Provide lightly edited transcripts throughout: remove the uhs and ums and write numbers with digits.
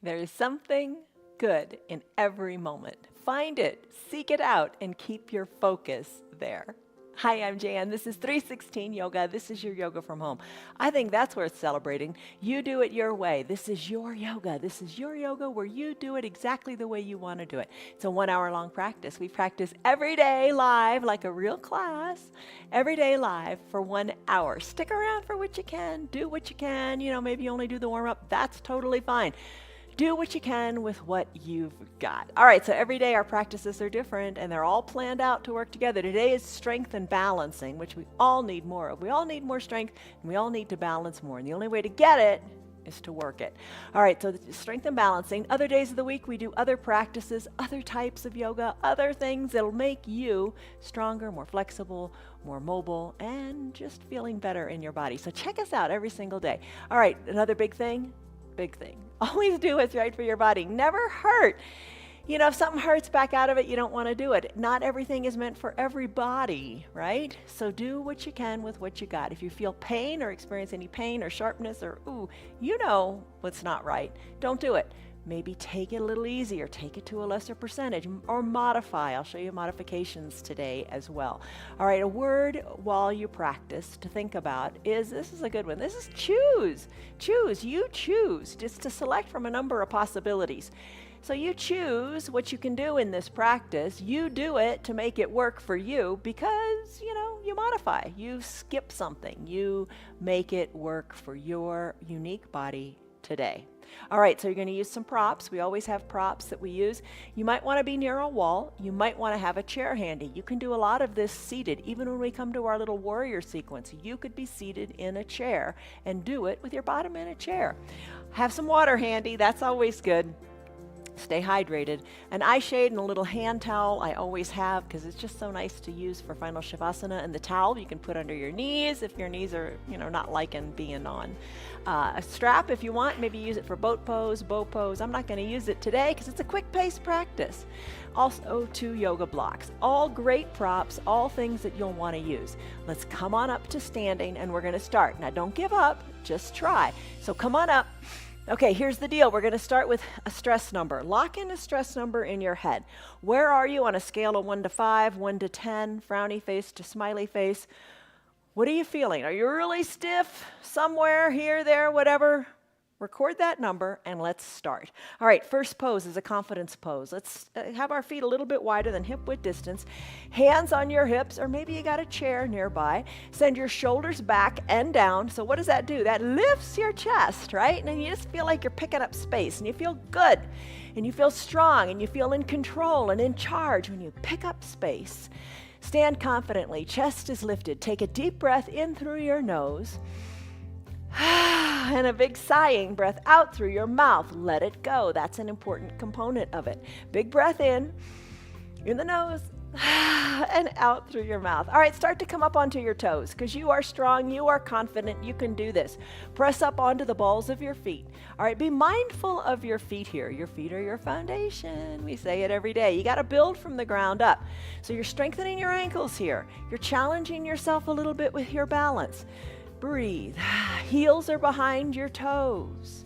There is something good in every moment. Find it, seek it out, and keep your focus there. Hi, I'm Jan. This is 316 Yoga. This is your yoga from home. I think that's worth celebrating. You do it your way. This is your yoga. This is your yoga where you do it exactly the way you want to do it. It's a 1 hour long practice. We practice every day live like a real class, every day live for 1 hour. Stick around for what you can. Do what you can. Maybe you only do the warm up. That's totally fine. Do what you can with what you've got. All right, so every day our practices are different and they're all planned out to work together. Today is strength and balancing, which we all need more of. We all need more strength and we all need to balance more. And the only way to get it is to work it. All right, so strength and balancing. Other days of the week we do other practices, other types of yoga, other things that'll make you stronger, more flexible, more mobile, and just feeling better in your body. So check us out every single day. All right, another big thing. Always do what's right for your body. Never hurt. If something hurts, back out of it. You don't want to do it. Not everything is meant for everybody, right? So do what you can with what you got. If you feel pain or experience any pain or sharpness or what's not right, don't do it. Maybe take it a little easier, take it to a lesser percentage, or modify. I'll show you modifications today as well. All right, a word while you practice to think about is, this is a good one. This is choose. Choose, you choose, just to select from a number of possibilities. So you choose what you can do in this practice. You do it to make it work for you because, you modify. You skip something. You make it work for your unique body today. All right, so you're going to use some props. We always have props that we use. You might want to be near a wall. You might want to have a chair handy. You can do a lot of this seated. Even when we come to our little warrior sequence, you could be seated in a chair and do it with your bottom in a chair. Have some water handy. That's always good. Stay hydrated. An eye shade and a little hand towel I always have because it's just so nice to use for final Shavasana. And the towel you can put under your knees if your knees are, not liking being on. A strap if you want, maybe use it for boat pose, bow pose. I'm not going to use it today because it's a quick pace practice. Also 2 yoga blocks. All great props, all things that you'll want to use. Let's come on up to standing and we're going to start. Now don't give up, just try. So come on up. Okay, here's the deal. We're going to start with a stress number. Lock in a stress number in your head. Where are you on a scale of 1 to 5, 1 to 10, frowny face to smiley face? What are you feeling? Are you really stiff somewhere, here, there, whatever? Record that number and let's start. All right, first pose is a confidence pose. Let's have our feet a little bit wider than hip width distance. Hands on your hips, or maybe you got a chair nearby. Send your shoulders back and down. So what does that do? That lifts your chest, right? And then you just feel like you're picking up space and you feel good and you feel strong and you feel in control and in charge when you pick up space. Stand confidently, chest is lifted. Take a deep breath in through your nose. And a big sighing breath out through your mouth. Let it go. That's an important component of it. Big breath in the nose, and out through your mouth. All right, start to come up onto your toes because you are strong, you are confident, you can do this. Press up onto the balls of your feet. All right, be mindful of your feet here. Your feet are your foundation. We say it every day. You got to build from the ground up. So you're strengthening your ankles here. You're challenging yourself a little bit with your balance. Breathe. Heels are behind your toes.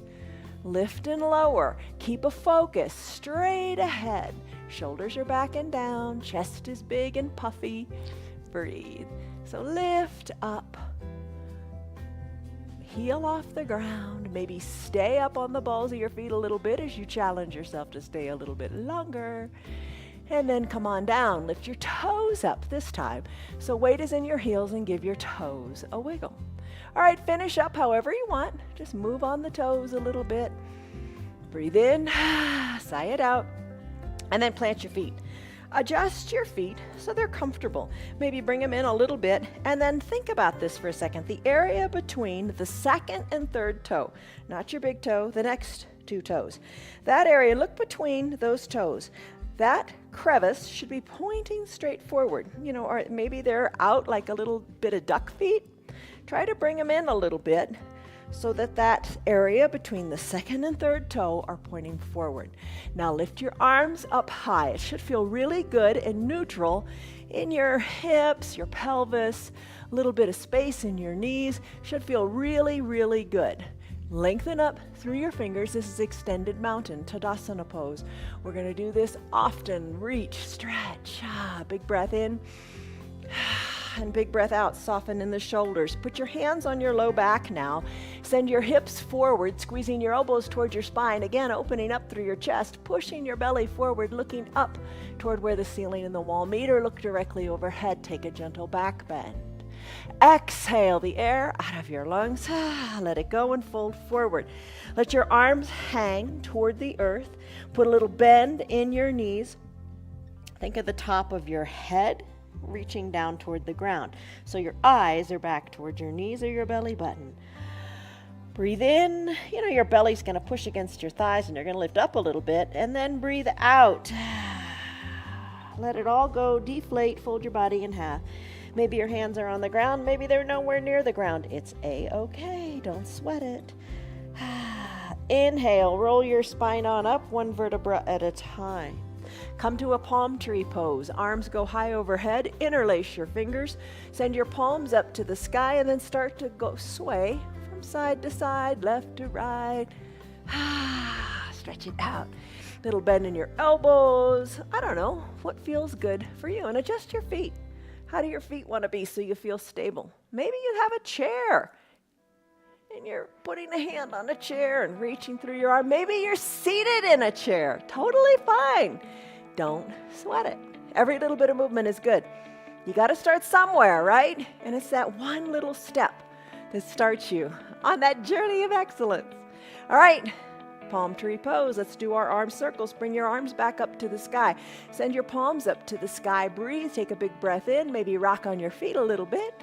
Lift and lower. Keep a focus straight ahead. Shoulders are back and down. Chest is big and puffy. Breathe. So lift up. Heel off the ground. Maybe stay up on the balls of your feet a little bit as you challenge yourself to stay a little bit longer. And then come on down. Lift your toes up this time. So weight is in your heels and give your toes a wiggle. All right, finish up however you want. Just move on the toes a little bit. Breathe in, sigh it out, and then plant your feet. Adjust your feet so they're comfortable. Maybe bring them in a little bit, and then think about this for a second. The area between the second and third toe, not your big toe, the next 2 toes. That area, look between those toes. That crevice should be pointing straight forward, or maybe they're out like a little bit of duck feet. Try to bring them in a little bit so that area between the second and third toe are pointing forward. Now lift your arms up high. It should feel really good and neutral in your hips, your pelvis, a little bit of space in your knees. Should feel really, really good. Lengthen up through your fingers. This is extended mountain, Tadasana pose. We're going to do this often. Reach, stretch. Big breath in and big breath out. Soften in the shoulders. Put your hands on your low back now. Send your hips forward, squeezing your elbows towards your spine. Again, opening up through your chest, pushing your belly forward, looking up toward where the ceiling and the wall meet, or look directly overhead. Take a gentle back bend. Exhale the air out of your lungs. Let it go and fold forward. Let your arms hang toward the earth. Put a little bend in your knees. Think of the top of your head reaching down toward the ground. So your eyes are back toward your knees or your belly button. Breathe in. Your belly's going to push against your thighs and you're going to lift up a little bit. And then breathe out. Let it all go. Deflate. Fold your body in half. Maybe your hands are on the ground. Maybe they're nowhere near the ground. It's A-okay. Don't sweat it. Inhale. Roll your spine on up, one vertebra at a time. Come to a palm tree pose. Arms go high overhead. Interlace your fingers. Send your palms up to the sky and then start to go sway from side to side, left to right. Stretch it out. Little bend in your elbows. I don't know what feels good for you. And adjust your feet. How do your feet want to be so you feel stable? Maybe you have a chair and you're putting a hand on a chair and reaching through your arm. Maybe you're seated in a chair. Totally fine. Don't sweat it. Every little bit of movement is good. You got to start somewhere, right? And it's that one little step that starts you on that journey of excellence. All right. Palm tree pose. Let's do our arm circles. Bring your arms back up to the sky. Send your palms up to the sky. Breathe. Take a big breath in. Maybe rock on your feet a little bit.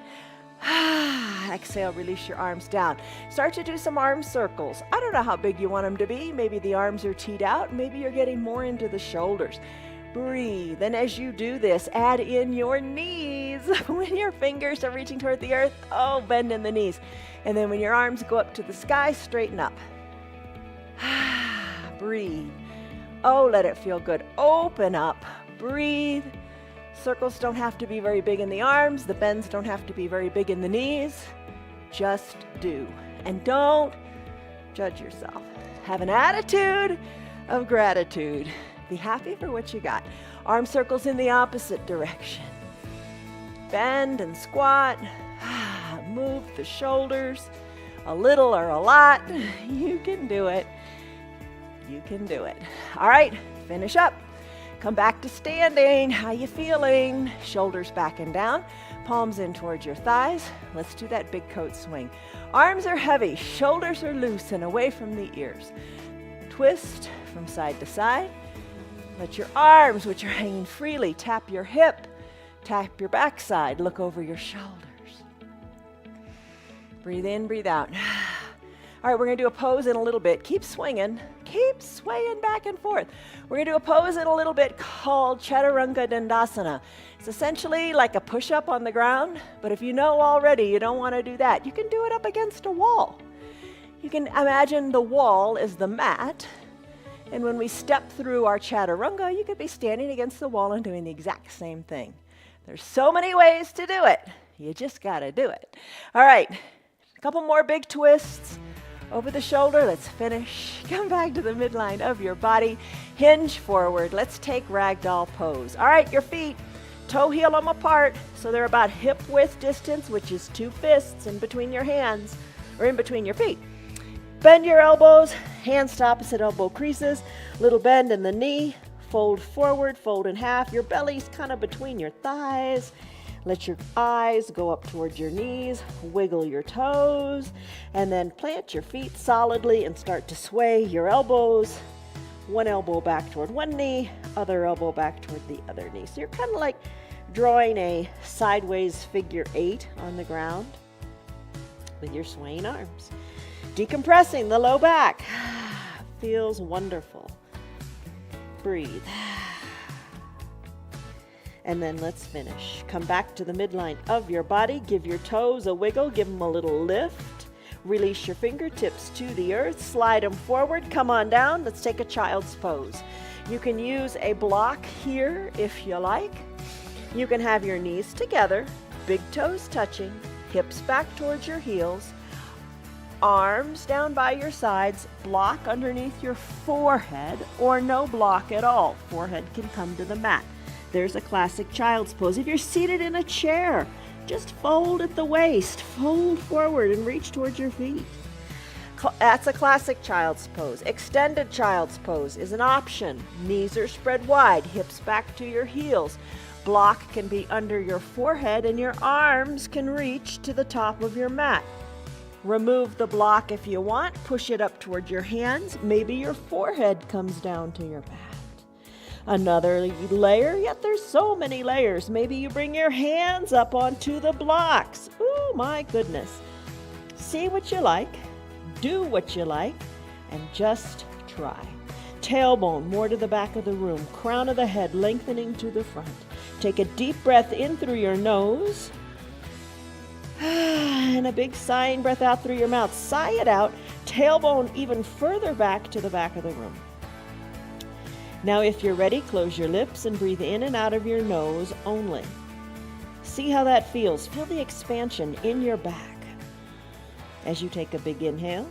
Exhale. Release your arms down. Start to do some arm circles. I don't know how big you want them to be. Maybe the arms are teed out. Maybe you're getting more into the shoulders. Breathe. And as you do this, add in your knees. When your fingers are reaching toward the earth, bend in the knees. And then when your arms go up to the sky, straighten up. Breathe. Let it feel good. Open up. Breathe. Circles don't have to be very big in the arms. The bends don't have to be very big in the knees. Just do. And don't judge yourself. Have an attitude of gratitude. Be happy for what you got. Arm circles in the opposite direction. Bend and squat. Move the shoulders a little or a lot. You can do it. You can do it. All right, finish up. Come back to standing. How you feeling? Shoulders back and down. Palms in towards your thighs. Let's do that big coat swing. Arms are heavy. Shoulders are loose and away from the ears. Twist from side to side. Let your arms, which are hanging freely, tap your hip. Tap your backside. Look over your shoulders. Breathe in, breathe out. All right, we're going to do a pose in a little bit. Keep swinging. Keep swaying back and forth. We're going to do a pose in a little bit called Chaturanga Dandasana. It's essentially like a push-up on the ground, but if you know already you don't want to do that, you can do it up against a wall. You can imagine the wall is the mat, and when we step through our Chaturanga, you could be standing against the wall and doing the exact same thing. There's so many ways to do it. You just got to do it. All right, a couple more big twists. Over the shoulder, let's finish. Come back to the midline of your body. Hinge forward. Let's take ragdoll pose. All right, your feet, toe heel them apart, so they're about hip width distance, which is 2 fists in between your hands, or in between your feet. Bend your elbows, hands to opposite elbow creases, little bend in the knee, fold forward, fold in half. Your belly's kind of between your thighs. Let your eyes go up towards your knees, wiggle your toes, and then plant your feet solidly and start to sway your elbows. One elbow back toward one knee, other elbow back toward the other knee. So you're kind of like drawing a sideways figure 8 on the ground with your swaying arms. Decompressing the low back. Feels wonderful. Breathe. And then let's finish. Come back to the midline of your body. Give your toes a wiggle. Give them a little lift. Release your fingertips to the earth. Slide them forward. Come on down. Let's take a child's pose. You can use a block here if you like. You can have your knees together, big toes touching, hips back towards your heels. arms down by your sides, block underneath your forehead, or no block at all. Forehead can come to the mat. There's a classic child's pose. If you're seated in a chair, just fold at the waist, fold forward and reach towards your feet. That's a classic child's pose. Extended child's pose is an option. Knees are spread wide, hips back to your heels. Block can be under your forehead and your arms can reach to the top of your mat. Remove the block if you want. Push it up toward your hands. Maybe your forehead comes down to your mat. Another layer, yet there's so many layers. Maybe you bring your hands up onto the blocks. Oh my goodness. See what you like, do what you like, and just try. Tailbone more to the back of the room. Crown of the head lengthening to the front. Take a deep breath in through your nose. And a big sighing breath out through your mouth. Sigh it out. Tailbone even further back to the back of the room. Now, if you're ready, close your lips and breathe in and out of your nose only. See how that feels. Feel the expansion in your back. As you take a big inhale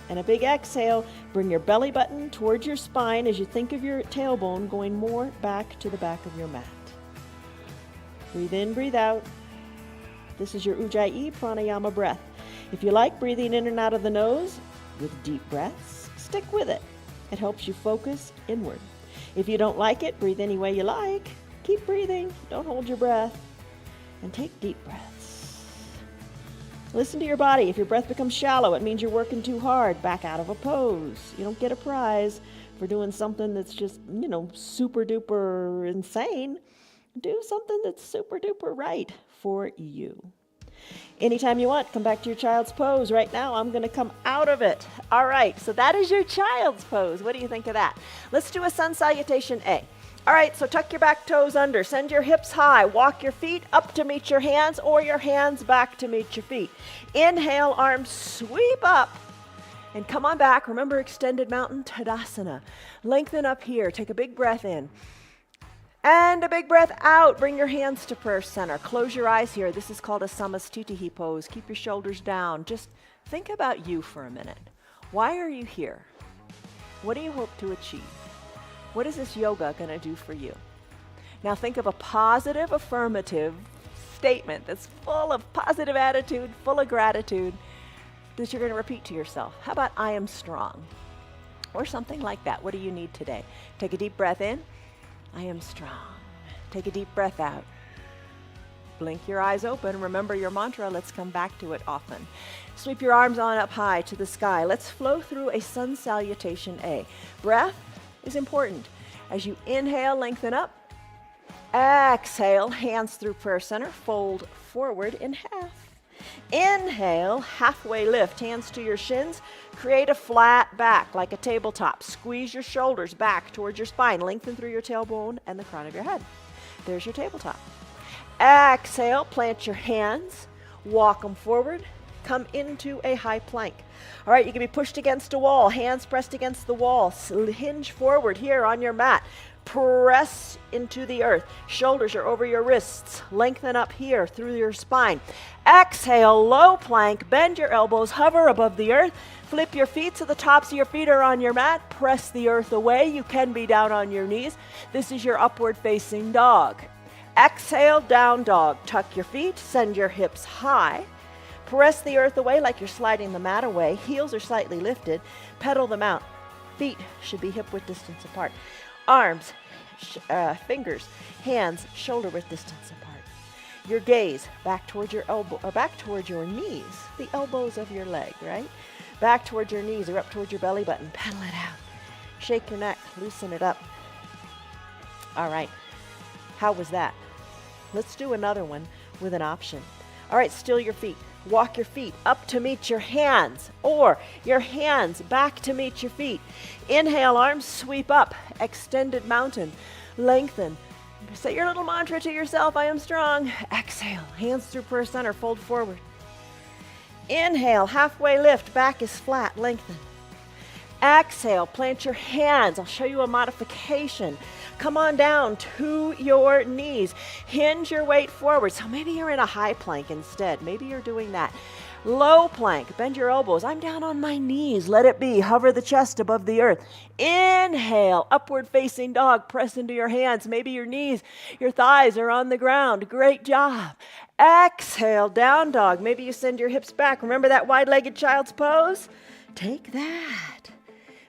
and a big exhale, bring your belly button towards your spine as you think of your tailbone going more back to the back of your mat. Breathe in, breathe out. This is your Ujjayi Pranayama breath. If you like breathing in and out of the nose with deep breaths, stick with it. It helps you focus inward. If you don't like it, breathe any way you like. Keep breathing. Don't hold your breath. And take deep breaths. Listen to your body. If your breath becomes shallow, it means you're working too hard. Back out of a pose. You don't get a prize for doing something that's just, super duper insane. Do something that's super duper right for you. Anytime you want, come back to your child's pose. Right now, I'm going to come out of it. All right, so that is your child's pose. What do you think of that? Let's do a sun salutation A. All right, so tuck your back toes under. Send your hips high. Walk your feet up to meet your hands or your hands back to meet your feet. Inhale, arms sweep up. And come on back. Remember, extended mountain Tadasana. Lengthen up here. Take a big breath in. And a big breath out. Bring your hands to prayer center. Close your eyes here. This is called a Samastitihi pose. Keep your shoulders down. Just think about you for a minute. Why are you here? What do you hope to achieve? What is this yoga going to do for you? Now think of a positive, affirmative statement that's full of positive attitude, full of gratitude, that you're going to repeat to yourself. How about I am strong? Or something like that. What do you need today? Take a deep breath in. I am strong. Take a deep breath out. Blink your eyes open. Remember your mantra. Let's come back to it often. Sweep your arms on up high to the sky. Let's flow through a sun salutation A. Breath is important. As you inhale, lengthen up. Exhale, hands through prayer center. Fold forward in half. Inhale, halfway lift, hands to your shins. Create a flat back like a tabletop. Squeeze your shoulders back towards your spine. Lengthen through your tailbone and the crown of your head. There's your tabletop. Exhale, plant your hands. Walk them forward. Come into a high plank. All right, you can be pushed against a wall. Hands pressed against the wall. Hinge forward here on your mat. Press into the earth. Shoulders are over your wrists. Lengthen up here through your spine. Exhale, low plank. Bend your elbows. Hover above the earth. Flip your feet so the tops of your feet are on your mat. Press the earth away. You can be down on your knees. This is your upward facing dog. Exhale, down dog. Tuck your feet. Send your hips high. Press the earth away like you're sliding the mat away. Heels are slightly lifted. Pedal them out. Feet should be hip width distance apart. Arms, fingers, hands, shoulder width distance apart. Your gaze back towards your elbow, or back towards your knees, the elbows of your leg, right? Back towards your knees or up towards your belly button. Pedal it out. Shake your neck, loosen it up. All right, how was that? Let's do another one with an option. All right, still your feet. Walk your feet up to meet your hands or your hands back to meet your feet. Inhale, arms sweep up, extended mountain, lengthen. Say your little mantra to yourself, I am strong. Exhale, hands through prayer center, fold forward. Inhale, halfway lift, back is flat, lengthen. Exhale, plant your hands. I'll show you a modification. Come on down to your knees. Hinge your weight forward. So maybe you're in a high plank instead. Maybe you're doing that. Low plank, bend your elbows. I'm down on my knees. Let it be. Hover the chest above the earth. Inhale, upward facing dog. Press into your hands. Maybe your knees, your thighs are on the ground. Great job. Exhale, down dog. Maybe you send your hips back. Remember that wide-legged child's pose? Take that.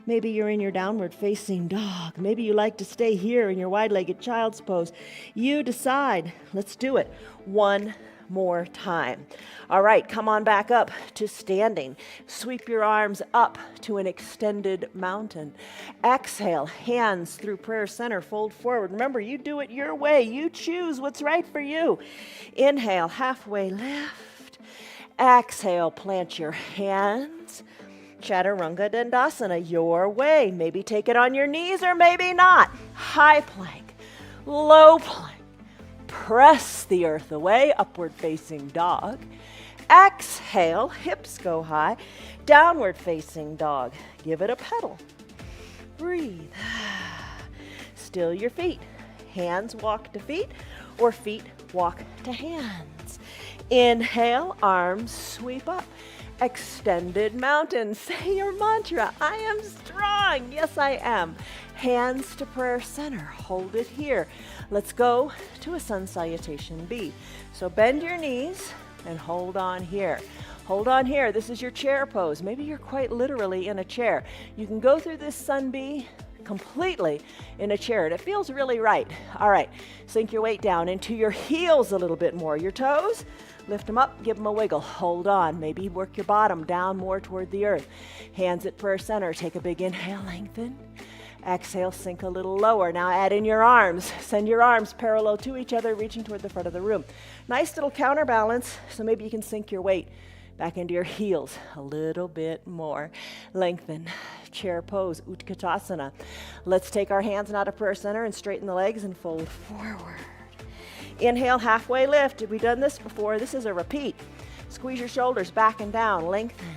Maybe you're in your downward facing dog. Maybe you like to stay here in your wide-legged child's pose. You decide. Let's do it. One more time. All right, come on back up to standing. Sweep your arms up to an extended mountain. Exhale, hands through prayer center, fold forward. Remember, you do it your way. You choose what's right for you. Inhale, halfway lift. Exhale, plant your hands. Chaturanga Dandasana, your way. Maybe take it on your knees or maybe not. High plank, low plank. Press the earth away, upward facing dog. Exhale, hips go high, downward facing dog. Give it a pedal. Breathe. Still your feet. Hands walk to feet or feet walk to hands. Inhale, arms sweep up. Extended mountain. Say your mantra. I am strong. Yes, I am. Hands to prayer center. Hold it here. Let's go to a sun salutation B. So bend your knees and hold on here. Hold on here. This is your chair pose. Maybe you're quite literally in a chair. You can go through this sun B completely in a chair, and it feels really right. All right, sink your weight down into your heels a little bit more. Your toes, lift them up, give them a wiggle. Hold on. Maybe work your bottom down more toward the earth. Hands at prayer center. Take a big inhale, lengthen. Exhale, sink a little lower. Now add in your arms. Send your arms parallel to each other, reaching toward the front of the room. Nice little counterbalance, so maybe you can sink your weight back into your heels a little bit more. Lengthen. Chair pose, Utkatasana. Let's take our hands out of prayer center and straighten the legs and fold forward. Inhale, halfway lift. Have we done this before? This is a repeat. Squeeze your shoulders back and down. Lengthen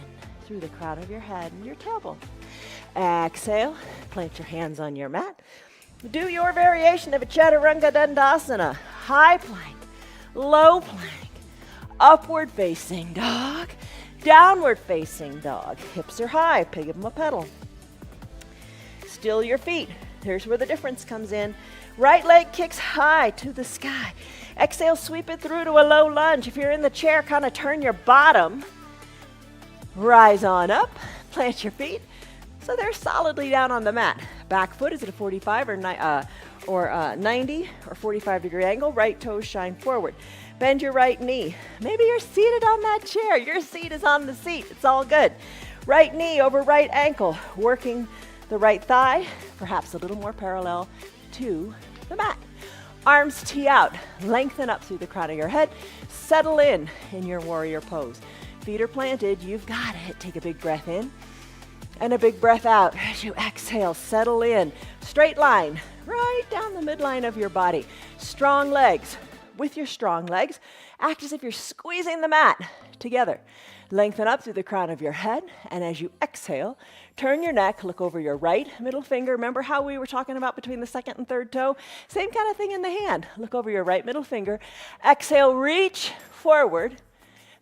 through the crown of your head and your tailbone. Exhale, plant your hands on your mat. Do your variation of a Chaturanga Dandasana. High plank, low plank, upward facing dog, downward facing dog. Hips are high, give them a pedal. Still your feet. Here's where the difference comes in. Right leg kicks high to the sky. Exhale, sweep it through to a low lunge. If you're in the chair, kind of turn your bottom. Rise on up, plant your feet so they're solidly down on the mat. Back foot is at a 45 or 90 or 45-degree angle. Right toes shine forward. Bend your right knee. Maybe you're seated on that chair. Your seat is on the seat. It's all good. Right knee over right ankle, working the right thigh, perhaps a little more parallel to the mat. Arms tee out, lengthen up through the crown of your head. Settle in your warrior pose. Feet are planted, you've got it. Take a big breath in and a big breath out. As you exhale, settle in. Straight line, right down the midline of your body. Strong legs. With your strong legs, act as if you're squeezing the mat together. Lengthen up through the crown of your head, and as you exhale, turn your neck, look over your right middle finger. Remember how we were talking about between the second and third toe? Same kind of thing in the hand. Look over your right middle finger. Exhale, reach forward.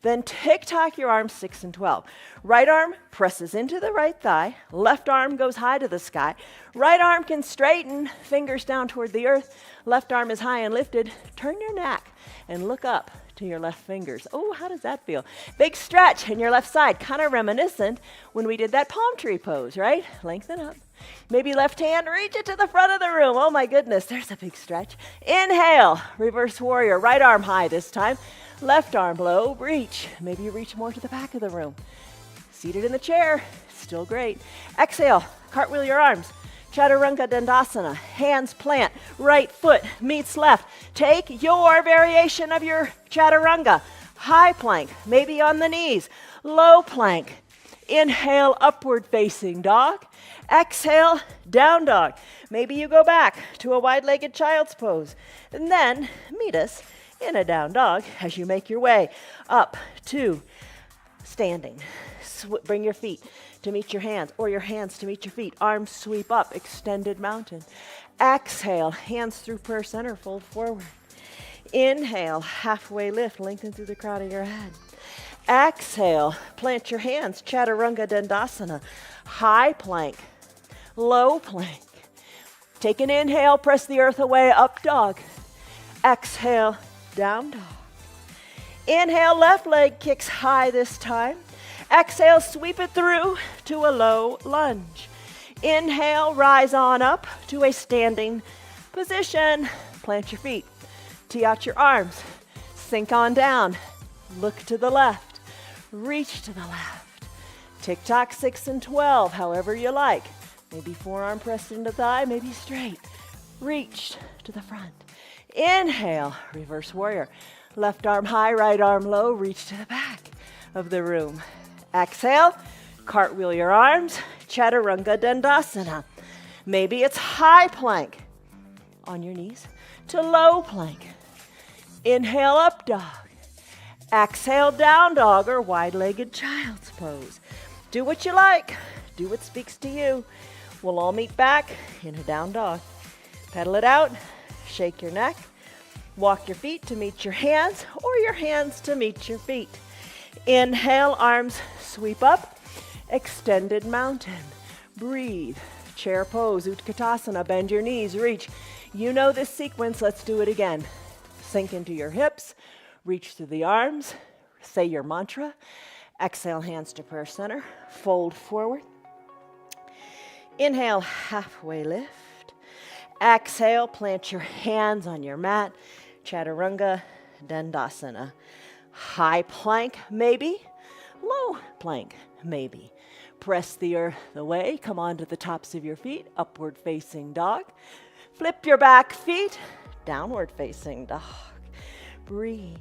Then tick-tock your arms 6 and 12. Right arm presses into the right thigh. Left arm goes high to the sky. Right arm can straighten, fingers down toward the earth. Left arm is high and lifted. Turn your neck and look up to your left fingers. Oh, how does that feel? Big stretch in your left side, kind of reminiscent when we did that palm tree pose, right? Lengthen up. Maybe left hand, reach it to the front of the room. Oh my goodness, there's a big stretch. Inhale, reverse warrior, right arm high this time. Left arm low, reach. Maybe you reach more to the back of the room. Seated in the chair, still great. Exhale, cartwheel your arms. Chaturanga Dandasana, hands plant, right foot meets left. Take your variation of your Chaturanga. High plank, maybe on the knees. Low plank. Inhale, upward facing dog. Exhale, down dog. Maybe you go back to a wide-legged child's pose. And then meet us in a down dog as you make your way up to standing. Bring your feet to meet your hands or your hands to meet your feet. Arms sweep up, extended mountain. Exhale, hands through prayer center, fold forward. Inhale, halfway lift, lengthen through the crown of your head. Exhale, plant your hands, Chaturanga Dandasana. High plank, low plank. Take an inhale, press the earth away, up dog. Exhale, down dog. Inhale, left leg kicks high this time. Exhale, sweep it through to a low lunge. Inhale, rise on up to a standing position. Plant your feet, tee out your arms, sink on down, look to the left, reach to the left. Tick-tock 6 and 12, however you like. Maybe forearm pressed into thigh, maybe straight. Reach to the front. Inhale, reverse warrior. Left arm high, right arm low, reach to the back of the room. Exhale, cartwheel your arms, Chaturanga Dandasana. Maybe it's high plank on your knees to low plank. Inhale, up dog. Exhale, down dog or wide-legged child's pose. Do what you like. Do what speaks to you. We'll all meet back in a down dog. Pedal it out, shake your neck, walk your feet to meet your hands or your hands to meet your feet. Inhale, arms sweep up, extended mountain. Breathe, chair pose, Utkatasana, bend your knees, reach. You know this sequence, let's do it again. Sink into your hips, reach through the arms, say your mantra. Exhale, hands to prayer center, fold forward. Inhale, halfway lift. Exhale, plant your hands on your mat, Chaturanga Dandasana. High plank, maybe. Low plank, maybe. Press the earth away, come onto the tops of your feet, upward facing dog. Flip your back feet, downward facing dog. Breathe.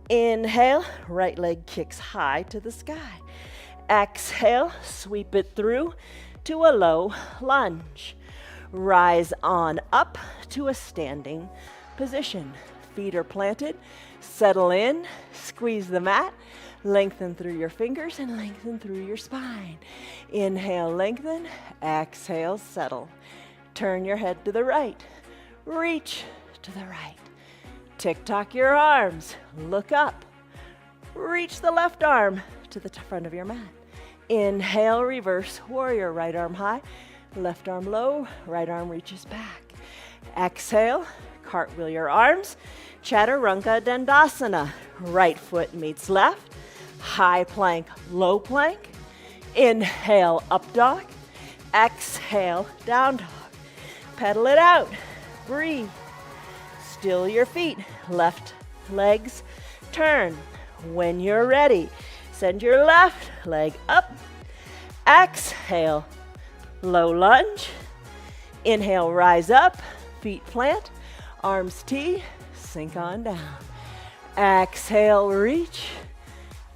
Inhale, right leg kicks high to the sky. Exhale, sweep it through to a low lunge. Rise on up to a standing position. Feet are planted. Settle in, squeeze the mat, lengthen through your fingers and lengthen through your spine. Inhale, lengthen. Exhale, settle. Turn your head to the right. Reach to the right. Tick-tock your arms. Look up. Reach the left arm to the front of your mat. Inhale, reverse warrior. Right arm high, left arm low, right arm reaches back. Exhale, cartwheel your arms. Chaturanga Dandasana. Right foot meets left. High plank, low plank. Inhale, up dog. Exhale, down dog. Pedal it out. Breathe. Still your feet. Left legs turn. When you're ready, send your left leg up. Exhale, low lunge. Inhale, rise up. Feet plant. Arms tee. Sink on down. Exhale, reach.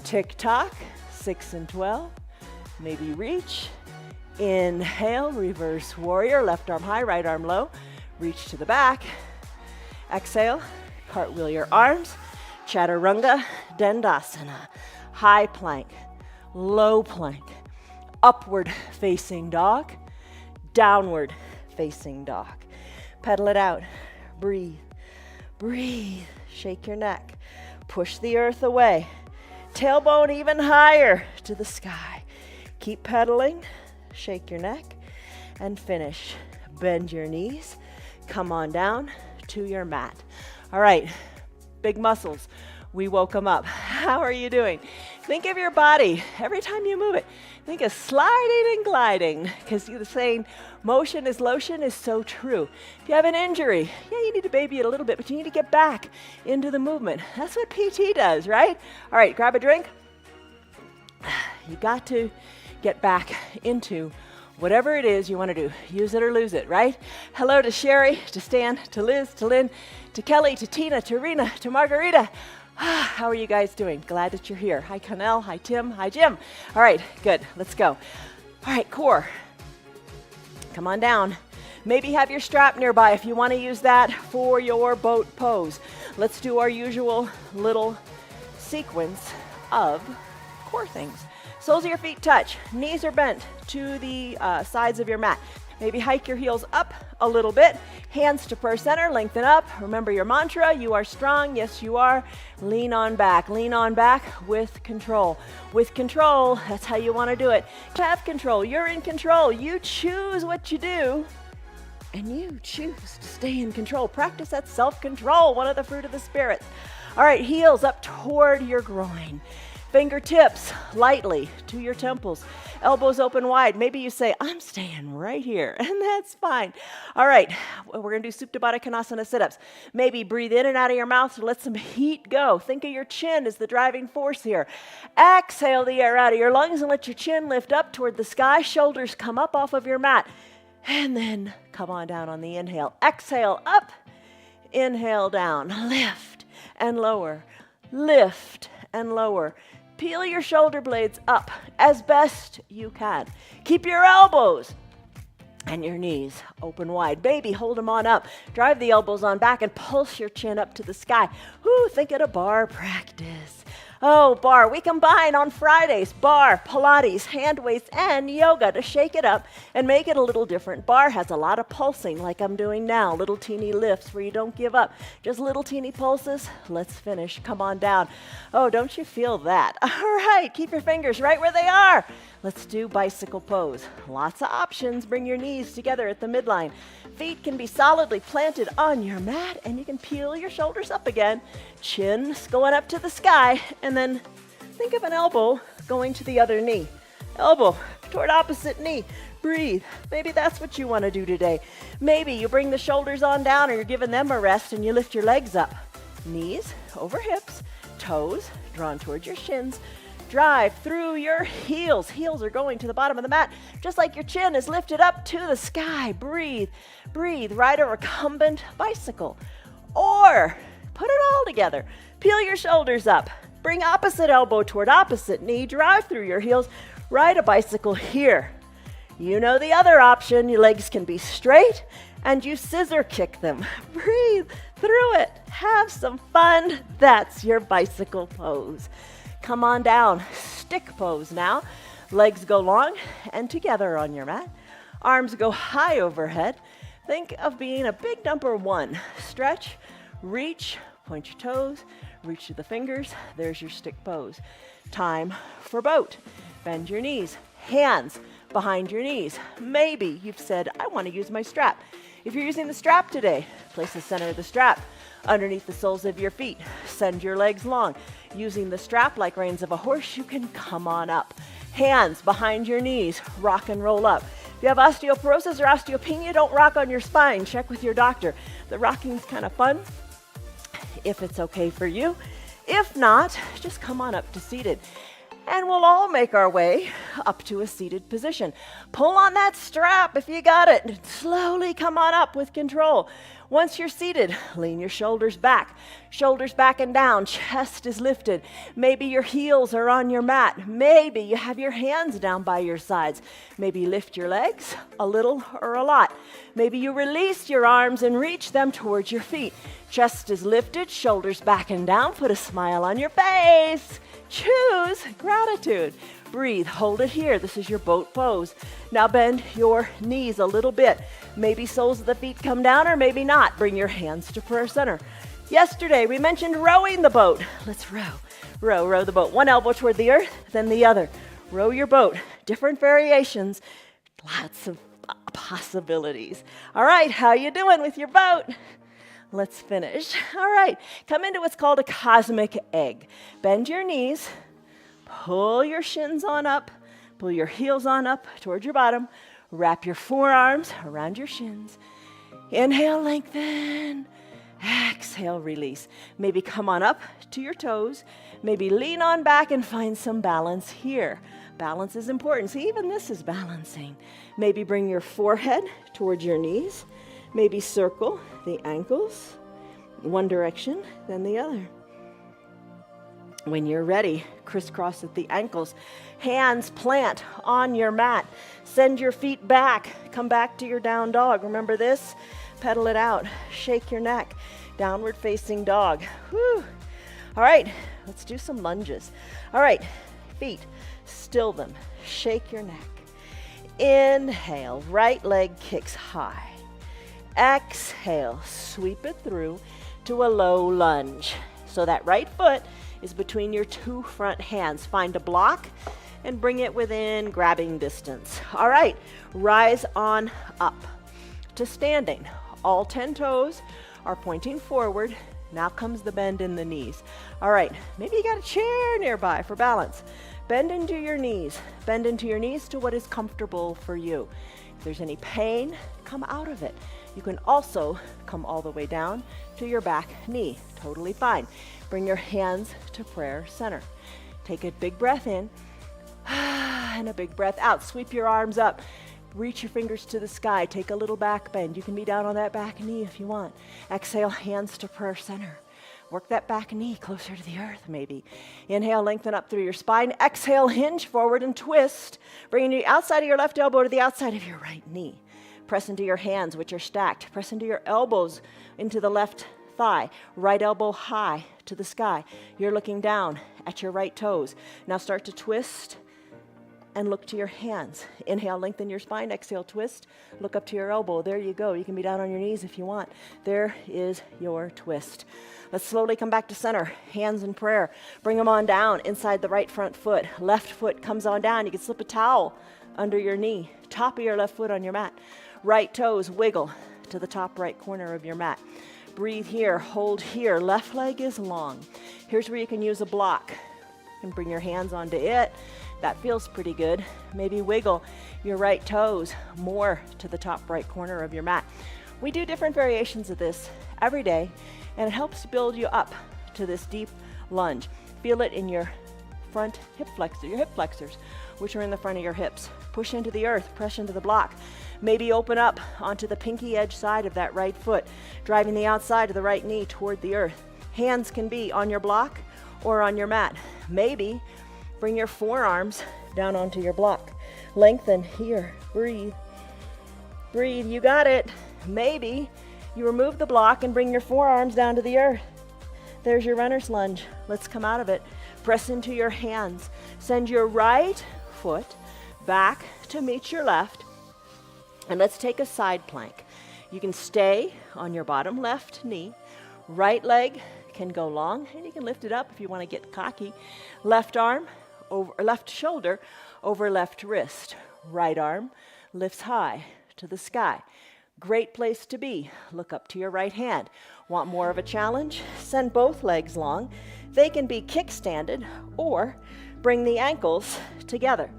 Tick-tock, 6 and 12. Maybe reach. Inhale, reverse warrior. Left arm high, right arm low. Reach to the back. Exhale, cartwheel your arms. Chaturanga Dandasana. High plank, low plank. Upward facing dog. Downward facing dog. Pedal it out. Breathe. Breathe. Shake your neck. Push the earth away. Tailbone even higher to the sky. Keep pedaling. Shake your neck and finish. Bend your knees. Come on down to your mat. All right, big muscles. We woke them up. How are you doing? Think of your body. Every time you move it, think of sliding and gliding, because the saying, motion is lotion, is so true. If you have an injury, yeah, you need to baby it a little bit, but you need to get back into the movement. That's what PT does, right? All right, grab a drink. You got to get back into whatever it is you want to do. Use it or lose it, right? Hello to Sherry, to Stan, to Liz, to Lynn, to Kelly, to Tina, to Rena, to Margarita. How are you guys doing? Glad that you're here. Hi, Connell. Hi, Tim. Hi, Jim. All right, good. Let's go. All right, core. Come on down. Maybe have your strap nearby if you want to use that for your boat pose. Let's do our usual little sequence of core things. Soles of your feet touch. Knees are bent to the sides of your mat. Maybe hike your heels up a little bit. Hands to prayer center, lengthen up. Remember your mantra, you are strong. Yes, you are. Lean on back with control. With control, that's how you want to do it. Have control, you're in control. You choose what you do, and you choose to stay in control. Practice that self-control, one of the fruit of the Spirit. All right, heels up toward your groin. Fingertips lightly to your temples. Elbows open wide. Maybe you say, I'm staying right here, and that's fine. All right, we're going to do Supta Baddha Konasana sit-ups. Maybe breathe in and out of your mouth to let some heat go. Think of your chin as the driving force here. Exhale the air out of your lungs and let your chin lift up toward the sky. Shoulders come up off of your mat. And then come on down on the inhale. Exhale up, inhale down. Lift and lower, lift and lower. Peel your shoulder blades up as best you can. Keep your elbows and your knees open wide. Baby, hold them on up. Drive the elbows on back and pulse your chin up to the sky. Whoo, think of a bar practice. Oh, bar. We combine on Fridays, bar, Pilates, hand weights, and yoga to shake it up and make it a little different. Bar has a lot of pulsing like I'm doing now, little teeny lifts where you don't give up. Just little teeny pulses. Let's finish. Come on down. Oh, don't you feel that? All right, keep your fingers right where they are. Let's do bicycle pose. Lots of options. Bring your knees together at the midline. Feet can be solidly planted on your mat, and you can peel your shoulders up again. Chin's going up to the sky, and then think of an elbow going to the other knee. Elbow toward opposite knee. Breathe. Maybe that's what you want to do today. Maybe you bring the shoulders on down, or you're giving them a rest, and you lift your legs up. Knees over hips, toes drawn towards your shins. Drive through your heels. Heels are going to the bottom of the mat, just like your chin is lifted up to the sky. Breathe, breathe. Ride a recumbent bicycle. Or put it all together. Peel your shoulders up. Bring opposite elbow toward opposite knee. Drive through your heels. Ride a bicycle here. You know the other option. Your legs can be straight, and you scissor kick them. Breathe through it. Have some fun. That's your bicycle pose. Come on down, stick pose now. Legs go long and together on your mat. Arms go high overhead. Think of being a big number one. Stretch, reach, point your toes, reach to the fingers. There's your stick pose. Time for boat. Bend your knees, hands behind your knees. Maybe you've said, I want to use my strap. If you're using the strap today, place the center of the strap underneath the soles of your feet. Send your legs long. Using the strap like reins of a horse, you can come on up. Hands behind your knees, rock and roll up. If you have osteoporosis or osteopenia, don't rock on your spine. Check with your doctor. The rocking's kind of fun, if it's okay for you. If not, just come on up to seated. And we'll all make our way up to a seated position. Pull on that strap if you got it. And slowly come on up with control. Once you're seated, lean your shoulders back and down, chest is lifted. Maybe your heels are on your mat. Maybe you have your hands down by your sides. Maybe lift your legs a little or a lot. Maybe you release your arms and reach them towards your feet. Chest is lifted, shoulders back and down. Put a smile on your face. Choose gratitude. Breathe, hold it here. This is your boat pose. Now bend your knees a little bit. Maybe soles of the feet come down or maybe not. Bring your hands to prayer center. Yesterday we mentioned rowing the boat. Let's row. Row the boat. One elbow toward the earth, then the other. Row your boat. Different variations. Lots of possibilities. All right, how you doing with your boat? Let's finish. All right, come into what's called a cosmic egg. Bend your knees. Pull your shins on up, pull your heels on up toward your bottom, wrap your forearms around your shins. Inhale, lengthen. Exhale, release. Maybe come on up to your toes. Maybe lean on back and find some balance here. Balance is important. See, even this is balancing. Maybe bring your forehead towards your knees. Maybe circle the ankles, one direction, then the other. When you're ready, crisscross at the ankles. Hands plant on your mat. Send your feet back. Come back to your down dog. Remember this? Pedal it out. Shake your neck. Downward facing dog. Whew. All right, let's do some lunges. All right, feet, still them. Shake your neck. Inhale, right leg kicks high. Exhale, sweep it through to a low lunge. So that right foot is between your two front hands. Find a block and bring it within grabbing distance. All right, rise on up to standing. All 10 toes are pointing forward. Now comes the bend in the knees. All right, maybe you got a chair nearby for balance. Bend into your knees. Bend into your knees to what is comfortable for you. If there's any pain, come out of it. You can also come all the way down to your back knee. Totally fine. Bring your hands to prayer center. Take a big breath in and a big breath out. Sweep your arms up. Reach your fingers to the sky. Take a little back bend. You can be down on that back knee if you want. Exhale, hands to prayer center. Work that back knee closer to the earth, maybe. Inhale, lengthen up through your spine. Exhale, hinge forward and twist. Bringing the outside of your left elbow to the outside of your right knee. Press into your hands, which are stacked. Press into your elbows into the left thigh. Right elbow high to the sky. You're looking down at your right toes. Now start to twist and look to your hands. Inhale, lengthen your spine. Exhale, twist. Look up to your elbow. There you go. You can be down on your knees if you want. There is your twist. Let's slowly come back to center. Hands in prayer. Bring them on down inside the right front foot. Left foot comes on down. You can slip a towel under your knee. Top of your left foot on your mat. Right toes wiggle to the top right corner of your mat. Breathe here. Hold here. Left leg is long. Here's where you can use a block. You can bring your hands onto it. That feels pretty good. Maybe wiggle your right toes more to the top right corner of your mat. We do different variations of this every day, and it helps build you up to this deep lunge. Feel it in your front hip flexors, which are in the front of your hips. Push into the earth, press into the block. Maybe open up onto the pinky edge side of that right foot, driving the outside of the right knee toward the earth. Hands can be on your block or on your mat. Maybe bring your forearms down onto your block. Lengthen here. Breathe. Breathe. You got it. Maybe you remove the block and bring your forearms down to the earth. There's your runner's lunge. Let's come out of it. Press into your hands. Send your right foot back to meet your left. And let's take a side plank. You can stay on your bottom left knee. Right leg can go long, and you can lift it up if you want to get cocky. Left arm over left shoulder over left wrist. Right arm lifts high to the sky. Great place to be. Look up to your right hand. Want more of a challenge? Send both legs long. They can be kickstanded or bring the ankles together.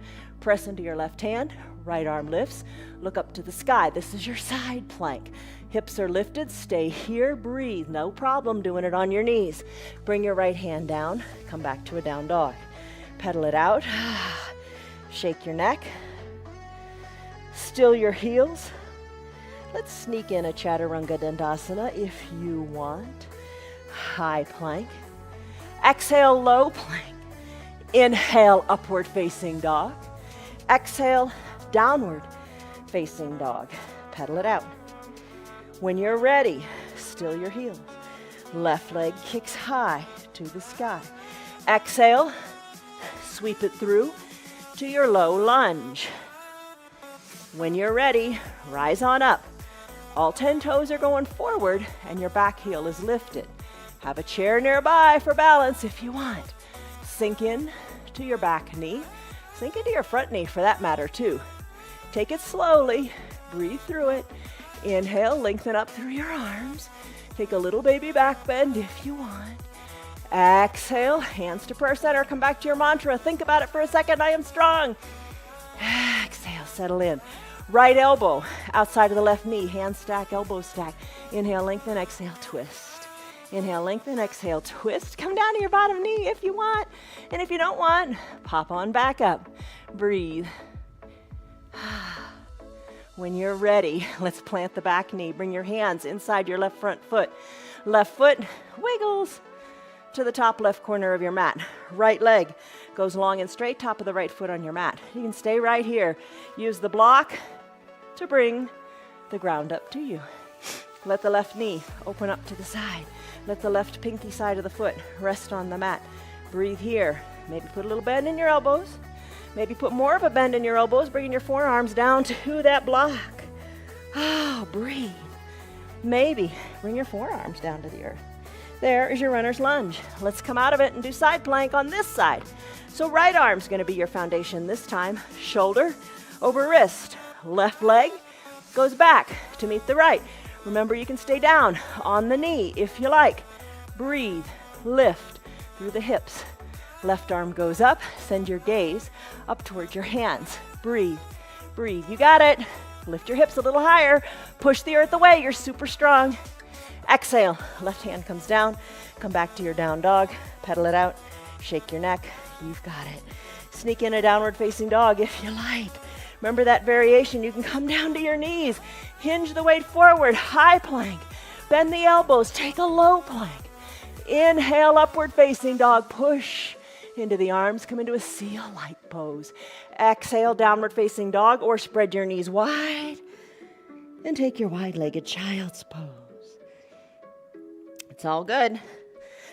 Press into your left hand. Right arm lifts. Look up to the sky. This is your side plank. Hips are lifted. Stay here. Breathe. No problem doing it on your knees. Bring your right hand down. Come back to a down dog. Pedal it out. Shake your neck. Still your heels. Let's sneak in a Chaturanga Dandasana if you want. High plank. Exhale, low plank. Inhale, upward facing dog. Exhale, downward facing dog. Pedal it out. When you're ready, still your heels. Left leg kicks high to the sky. Exhale, sweep it through to your low lunge. When you're ready, rise on up. All 10 toes are going forward and your back heel is lifted. Have a chair nearby for balance if you want. Sink in to your back knee. Sink into your front knee for that matter too. Take it slowly. Breathe through it. Inhale, lengthen up through your arms. Take a little baby back bend if you want. Exhale, hands to prayer center. Come back to your mantra. Think about it for a second. I am strong. Exhale, settle in. Right elbow outside of the left knee. Hand stack, elbow stack. Inhale, lengthen, exhale, twist. Inhale, lengthen, exhale, twist. Come down to your bottom knee if you want. And if you don't want, pop on back up. Breathe. When you're ready, let's plant the back knee. Bring your hands inside your left front foot. Left foot wiggles to the top left corner of your mat. Right leg goes long and straight, top of the right foot on your mat. You can stay right here. Use the block to bring the ground up to you. Let the left knee open up to the side. Let the left pinky side of the foot rest on the mat. Breathe here. Maybe put a little bend in your elbows. Maybe put more of a bend in your elbows, bringing your forearms down to that block. Oh, breathe. Maybe bring your forearms down to the earth. There is your runner's lunge. Let's come out of it and do side plank on this side. So right arm's going to be your foundation this time. Shoulder over wrist. Left leg goes back to meet the right. Remember, you can stay down on the knee if you like. Breathe, lift through the hips. Left arm goes up. Send your gaze up towards your hands. Breathe, breathe. You got it. Lift your hips a little higher. Push the earth away. You're super strong. Exhale. Left hand comes down. Come back to your down dog. Pedal it out. Shake your neck. You've got it. Sneak in a downward facing dog if you like. Remember that variation. You can come down to your knees. Hinge the weight forward. High plank. Bend the elbows. Take a low plank. Inhale, upward facing dog. Push into the arms. Come into a seal-like pose. Exhale, downward facing dog, or spread your knees wide and take your wide-legged child's pose. It's all good.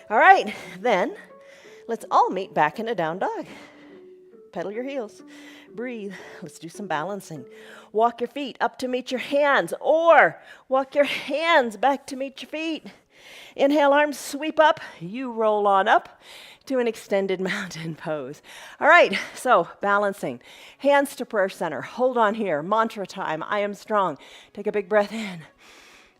All right, then let's all meet back in a down dog. Pedal your heels. Breathe. Let's do some balancing. Walk your feet up to meet your hands, or walk your hands back to meet your feet. Inhale, arms sweep up. You roll on up to an extended mountain pose. All right, so balancing. Hands to prayer center. Hold on here. Mantra time. I am strong. Take a big breath in.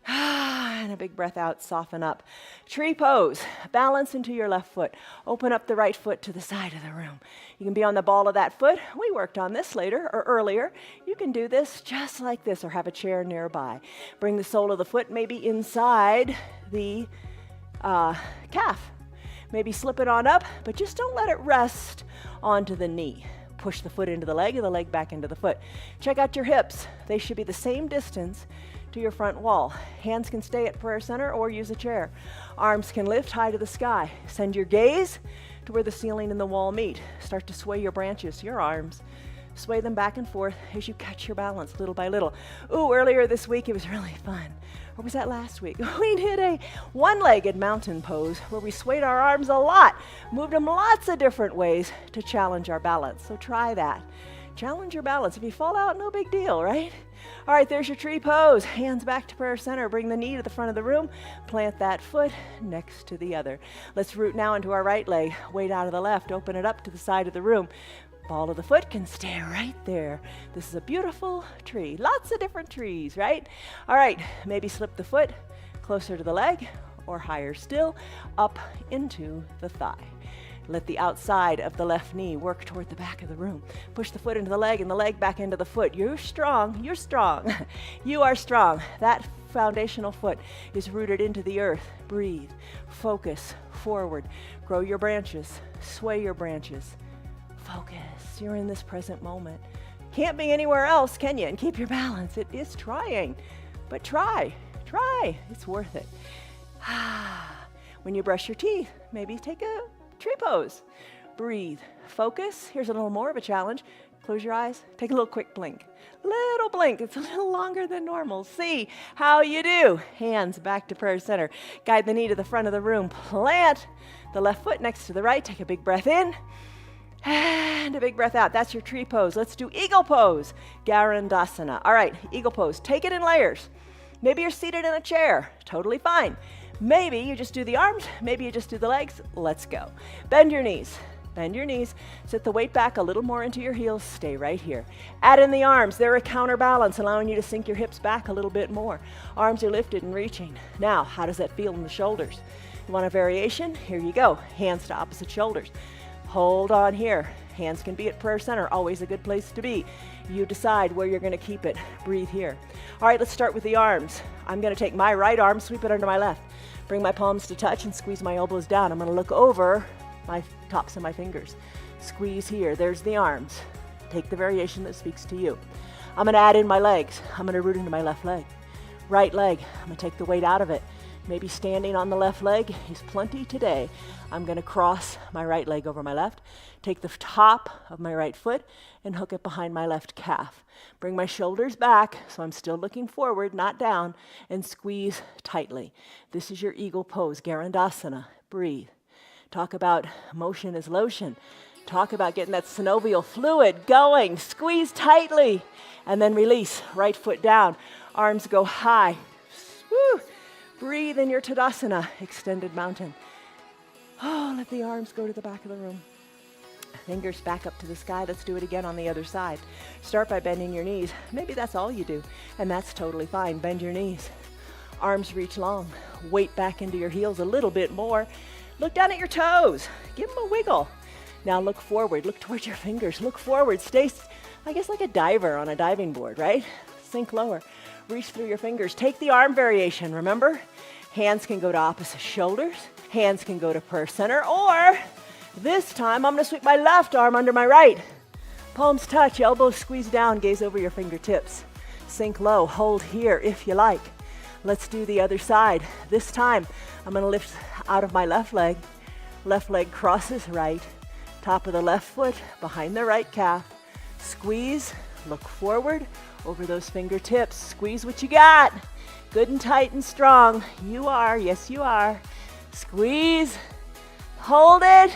And a big breath out. Soften up. Tree pose. Balance into your left foot. Open up the right foot to the side of the room. You can be on the ball of that foot. We worked on this later or earlier. You can do this just like this or have a chair nearby. Bring the sole of the foot maybe inside the calf. Maybe slip it on up, but just don't let it rest onto the knee. Push the foot into the leg and the leg back into the foot. Check out your hips. They should be the same distance to your front wall. Hands can stay at prayer center or use a chair. Arms can lift high to the sky. Send your gaze to where the ceiling and the wall meet. Start to sway your branches, your arms. Sway them back and forth as you catch your balance little by little. Ooh, earlier this week it was really fun. Or was that last week? We did a one-legged mountain pose where we swayed our arms a lot, moved them lots of different ways to challenge our balance. So try that. Challenge your balance. If you fall out, no big deal, right? All right, there's your tree pose. Hands back to prayer center. Bring the knee to the front of the room. Plant that foot next to the other. Let's root now into our right leg. Weight out of the left. Open it up to the side of the room. Ball of the foot can stay right there. This is a beautiful tree. Lots of different trees, right? All right, maybe slip the foot closer to the leg or higher still, up into the thigh. Let the outside of the left knee work toward the back of the room. Push the foot into the leg and the leg back into the foot. You're strong. You're strong. You are strong. That foundational foot is rooted into the earth. Breathe. Focus forward. Grow your branches. Sway your branches. Focus. You're in this present moment. Can't be anywhere else, can you? And keep your balance. It is trying, but try. It's worth it. When you brush your teeth, maybe take a tree pose. Breathe. Focus. Here's a little more of a challenge. Close your eyes. Take a little quick blink. Little blink. It's a little longer than normal. See how you do. Hands back to prayer center. Guide the knee to the front of the room. Plant the left foot next to the right. Take a big breath in. And a big breath out. That's your tree pose. Let's do eagle pose. Garandasana. All right, eagle pose. Take it in layers. Maybe you're seated in a chair. Totally fine. Maybe you just do the arms. Maybe you just do the legs. Let's go. Bend your knees. Bend your knees. Sit the weight back a little more into your heels. Stay right here. Add in the arms. They're a counterbalance, allowing you to sink your hips back a little bit more. Arms are lifted and reaching. Now, how does that feel in the shoulders? You want a variation? Here you go. Hands to opposite shoulders. Hold on here. Hands can be at prayer center, always a good place to be. You decide where you're going to keep it. Breathe here. All right, let's start with the arms. I'm going to take my right arm, sweep it under my left. Bring my palms to touch and squeeze my elbows down. I'm going to look over my tops of my fingers. Squeeze here. There's the arms. Take the variation that speaks to you. I'm going to add in my legs. I'm going to root into my left leg. Right leg. I'm going to take the weight out of it. Maybe standing on the left leg is plenty today. I'm going to cross my right leg over my left, take the top of my right foot and hook it behind my left calf. Bring my shoulders back so I'm still looking forward, not down, and squeeze tightly. This is your eagle pose, Garandasana. Breathe. Talk about motion is lotion. Talk about getting that synovial fluid going. Squeeze tightly and then release. Right foot down. Arms go high. Woo. Breathe in your Tadasana, extended mountain. Oh, let the arms go to the back of the room. Fingers back up to the sky. Let's do it again on the other side. Start by bending your knees. Maybe that's all you do, and that's totally fine. Bend your knees. Arms reach long. Weight back into your heels a little bit more. Look down at your toes. Give them a wiggle. Now look forward. Look towards your fingers. Look forward. Stay, I guess, like a diver on a diving board, right? Sink lower. Reach through your fingers. Take the arm variation, remember? Hands can go to opposite shoulders. Hands can go to prayer center, or this time I'm going to sweep my left arm under my right. Palms touch, elbows squeeze down, gaze over your fingertips. Sink low, hold here if you like. Let's do the other side. This time I'm going to lift out of my left leg. Left leg crosses right. Top of the left foot behind the right calf. Squeeze, look forward over those fingertips. Squeeze what you got. Good and tight and strong. You are, yes you are. Squeeze, hold it,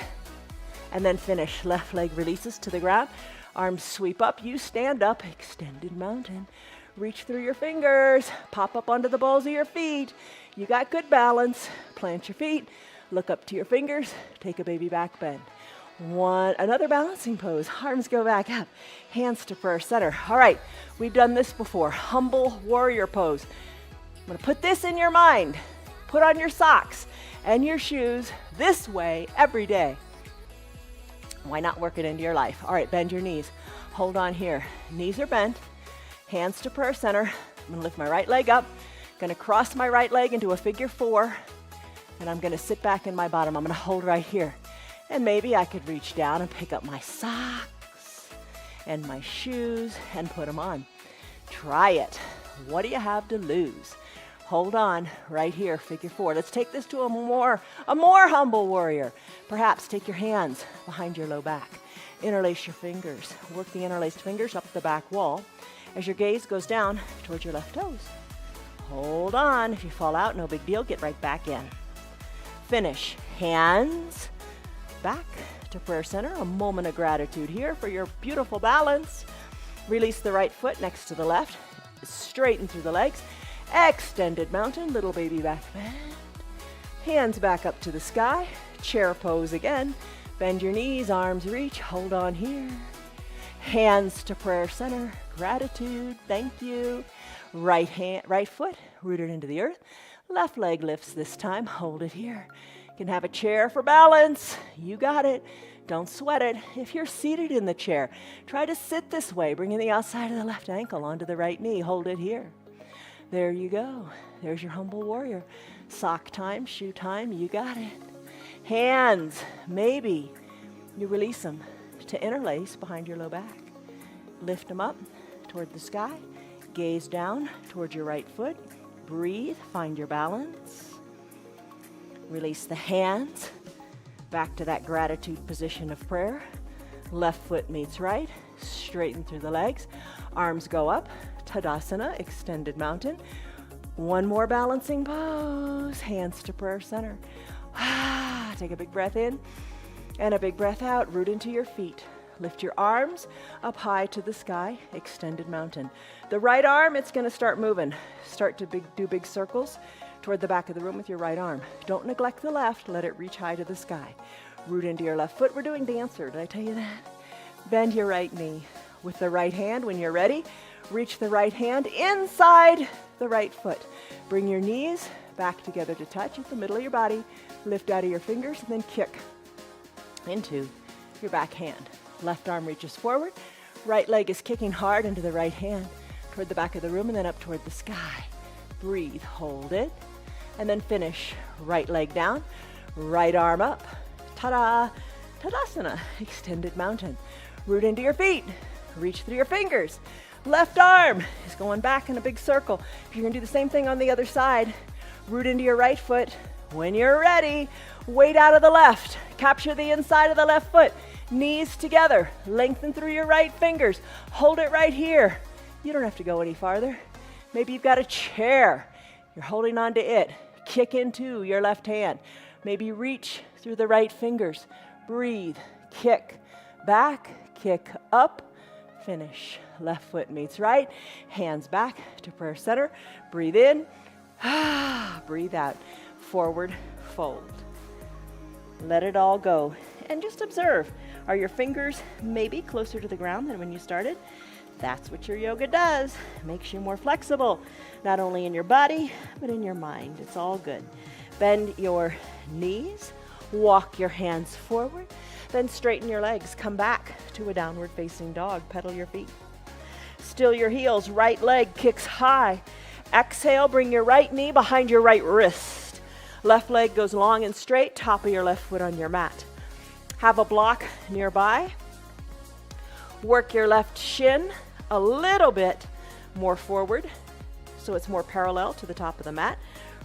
and then finish. Left leg releases to the ground. Arms sweep up, you stand up, extended mountain. Reach through your fingers, pop up onto the balls of your feet. You got good balance. Plant your feet, look up to your fingers, take a baby back bend. Another balancing pose. Arms go back up, hands to prayer center. All right, we've done this before. Humble warrior pose. I'm gonna put this in your mind. Put on your socks and your shoes this way every day. Why not work it into your life? All right, bend your knees. Hold on here. Knees are bent. Hands to prayer center. I'm gonna lift my right leg up. Gonna cross my right leg into a figure 4. And I'm gonna sit back in my bottom. I'm gonna hold right here. And maybe I could reach down and pick up my socks and my shoes and put them on. Try it. What do you have to lose? Hold on right here, figure 4. Let's take this to a more humble warrior. Perhaps take your hands behind your low back. Interlace your fingers. Work the interlaced fingers up the back wall as your gaze goes down towards your left toes. Hold on. If you fall out, no big deal. Get right back in. Finish. Hands back to prayer center. A moment of gratitude here for your beautiful balance. Release the right foot next to the left. Straighten through the legs. Extended mountain, little baby back bend. Hands back up to the sky. Chair pose again. Bend your knees, arms reach, hold on here. Hands to prayer center, gratitude, thank you. Right foot rooted into the earth. Left leg lifts this time, hold it here. You can have a chair for balance. You got it. Don't sweat it. If you're seated in the chair, try to sit this way, bringing the outside of the left ankle onto the right knee. Hold it here. There you go. There's your humble warrior. Sock time, shoe time, you got it. Hands, maybe you release them to interlace behind your low back. Lift them up toward the sky. Gaze down towards your right foot. Breathe, find your balance. Release the hands back to that gratitude position of prayer. Left foot meets right. Straighten through the legs. Arms go up. Tadasana, extended mountain. One more balancing pose. Hands to prayer center. Take a big breath in and a big breath out. Root into your feet. Lift your arms up high to the sky. Extended mountain. The right arm, it's going to start moving. Start to do big circles toward the back of the room with your right arm. Don't neglect the left. Let it reach high to the sky. Root into your left foot. We're doing dancer. Did I tell you that? Bend your right knee. With the right hand, when you're ready, reach the right hand inside the right foot. Bring your knees back together to touch at the middle of your body. Lift out of your fingers and then kick into your back hand. Left arm reaches forward. Right leg is kicking hard into the right hand toward the back of the room and then up toward the sky. Breathe, hold it, and then finish. Right leg down, right arm up. Ta-da! Tadasana, extended mountain. Root into your feet. Reach through your fingers. Left arm is going back in a big circle. If you're going to do the same thing on the other side, root into your right foot. When you're ready, weight out of the left. Capture the inside of the left foot. Knees together. Lengthen through your right fingers. Hold it right here. You don't have to go any farther. Maybe you've got a chair. You're holding on to it. Kick into your left hand. Maybe reach through the right fingers. Breathe. Kick. back, kick up, finish. Left foot meets right, hands back to prayer center. Breathe in, breathe out. Forward fold. Let it all go. And just observe. Are your fingers maybe closer to the ground than when you started? That's what your yoga does. Makes you more flexible, not only in your body, but in your mind. It's all good. Bend your knees, walk your hands forward, then straighten your legs. Come back to a downward facing dog. Pedal your feet. Still your heels, right leg kicks high. Exhale, bring your right knee behind your right wrist. Left leg goes long and straight, top of your left foot on your mat. Have a block nearby. Work your left shin a little bit more forward so it's more parallel to the top of the mat.